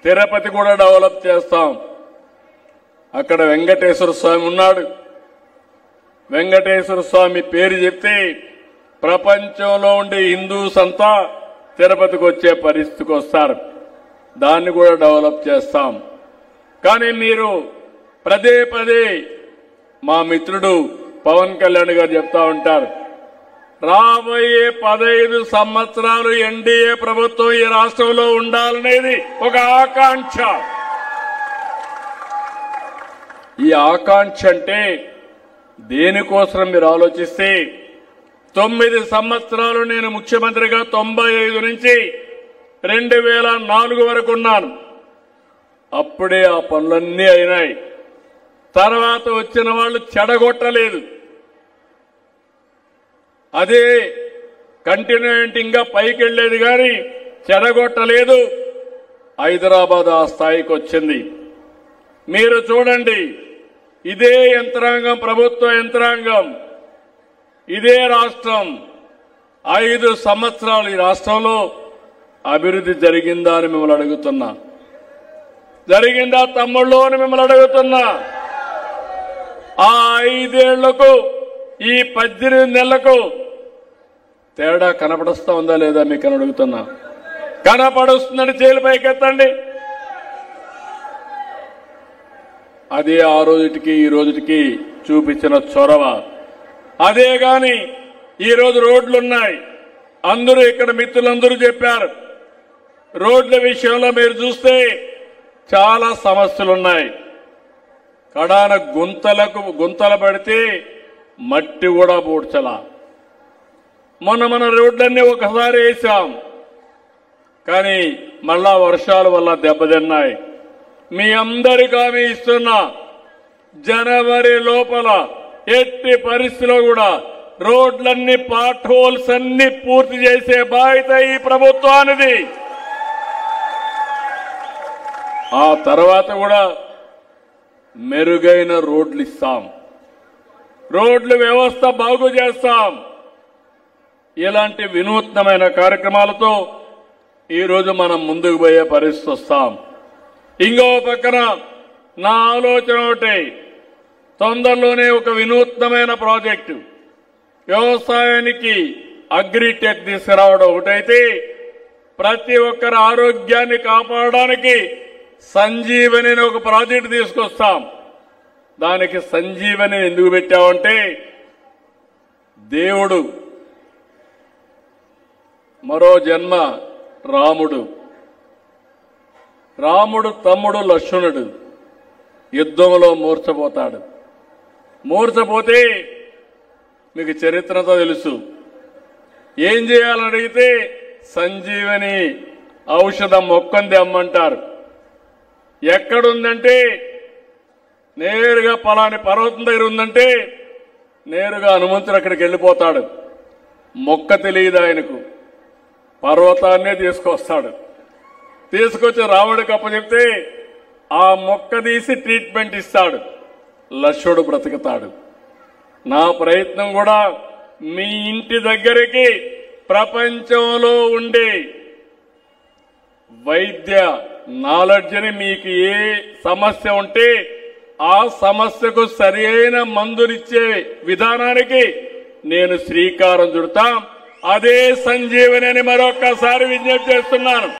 తిరుపతి కూడా డెవలప్ చేస్తాం. అక్కడ వెంకటేశ్వర స్వామి ఉన్నాడు. వెంకటేశ్వర స్వామి పేరు చెప్తే ప్రపంచంలో ఉండే హిందూస్ అంతా తిరుపతికి వచ్చే పరిస్థితికి వస్తారు. దాన్ని కూడా డెవలప్ చేస్తాం. కానీ మీరు పదే పదే మా మిత్రుడు పవన్ కళ్యాణ్ గారు చెప్తా ఉంటారు, రాబోయే 15 సంవత్సరాలు ఎన్డీఏ ప్రభుత్వం ఈ రాష్ట్రంలో ఉండాలనేది ఒక ఆకాంక్ష. ఈ ఆకాంక్ష అంటే దేనికోసం మీరు ఆలోచిస్తే 9 సంవత్సరాలు నేను ముఖ్యమంత్రిగా 95 నుంచి 2004 వరకు ఉన్నాను. అప్పుడే ఆ పనులన్నీ అయినాయి. తర్వాత వచ్చిన వాళ్ళు చెడగొట్టలేదు. అదే కంటిన్యూయింగ్గా పైకి వెళ్లేది కానీ చెడగొట్టలేదు. హైదరాబాద్ ఆ స్థాయికి వచ్చింది. మీరు చూడండి, ఇదే యంత్రాంగం, ప్రభుత్వ యంత్రాంగం, ఇదే రాష్ట్రం 5 సంవత్సరాలు ఈ రాష్ట్రంలో అభివృద్ధి జరిగిందా అని మిమ్మల్ని అడుగుతున్నా. జరిగిందా తమ్ముళ్ళు అని మిమ్మల్ని అడుగుతున్నా. ఆ 5 ఏళ్లకు ఈ 18 నెలలకు తేడా కనపడుస్తా ఉందా లేదా మీకు అని అడుగుతున్నా. కనపడుస్తుందని చేతులు పైకెత్తండి. అదే ఆ రోజుటికి ఈ రోజుటికి చూపించిన చొరవ. అదే గాని ఈ రోజు రోడ్లున్నాయి. అందరూ ఇక్కడ మిత్రులందరూ చెప్పారు, రోడ్ల విషయంలో మీరు చూస్తే చాలా సమస్యలున్నాయి. కడాన గుంతలు పడితే మట్టి కూడా పూడ్చలా. మన రోడ్లన్నీ ఒకసారి వేసాం, కానీ మళ్ళా వర్షాల వల్ల దెబ్బతిన్నాయి. మీ అందరికీ హామీ ఇస్తున్నా, జనవరి లోపల ఎట్టి పరిస్థితిలో కూడా రోడ్లన్నీ పాట్ హోల్స్ అన్ని పూర్తి చేసే బాధ్యత ఈ ప్రభుత్వానిది. ఆ తర్వాత కూడా మెరుగైన రోడ్లు ఇస్తాం, రోడ్ల వ్యవస్థ బాగు చేస్తాం. ఇలాంటి వినూత్నమైన కార్యక్రమాలతో ఈరోజు మనం ముందుకు పోయే పరిస్థితి వస్తాం. ఇంకో పక్కన నా ఆలోచన ఒకటి, తొందరలోనే ఒక వినూత్నమైన ప్రాజెక్టు వ్యవసాయానికి అగ్రిటెక్ తీసుకురావడం ఒకటైతే, ప్రతి ఒక్కరి ఆరోగ్యాన్ని కాపాడడానికి సంజీవని అనే ఒక ప్రాజెక్టు తీసుకొస్తాం. దానికి సంజీవని ఎందుకు పెట్టామంటే, దేవుడు మరో జన్మ రాముడు తమ్ముడు లక్ష్మణుడు యుద్ధంలో మూర్ఛపోతాడు. మూర్ఛపోతే మీకు చరిత్రతో తెలుసు. ఏం చేయాలని అడిగితే సంజీవని ఔషధం మొక్కంది అమ్మంటారు. ఎక్కడుందంటే నేరుగా పలాని పర్వతం దగ్గర ఉందంటే నేరుగా హనుమంతుడు అక్కడికి వెళ్ళిపోతాడు. మొక్క తెలియదు ఆయనకు, పర్వతాన్నే తీసుకొస్తాడు. తీసుకొచ్చి రాముడికి అప్పచెప్తే ఆ మొక్క తీసి ట్రీట్మెంట్ ఇస్తాడు. లక్ష్మణుడు బ్రతుకుతాడు. నా ప్రయత్నం కూడా మీ ఇంటి దగ్గరికి ప్రపంచంలో ఉండే వైద్య నాలెడ్జ్ని, మీకు ఏ సమస్య ఉంటే ఆ సమస్యకు సరైన మందునిచ్చే విధానానికి నేను శ్రీకారం చుడతాం. అదే సంజీవని అని మరొక్కసారి విజ్ఞప్తి చేస్తున్నాను.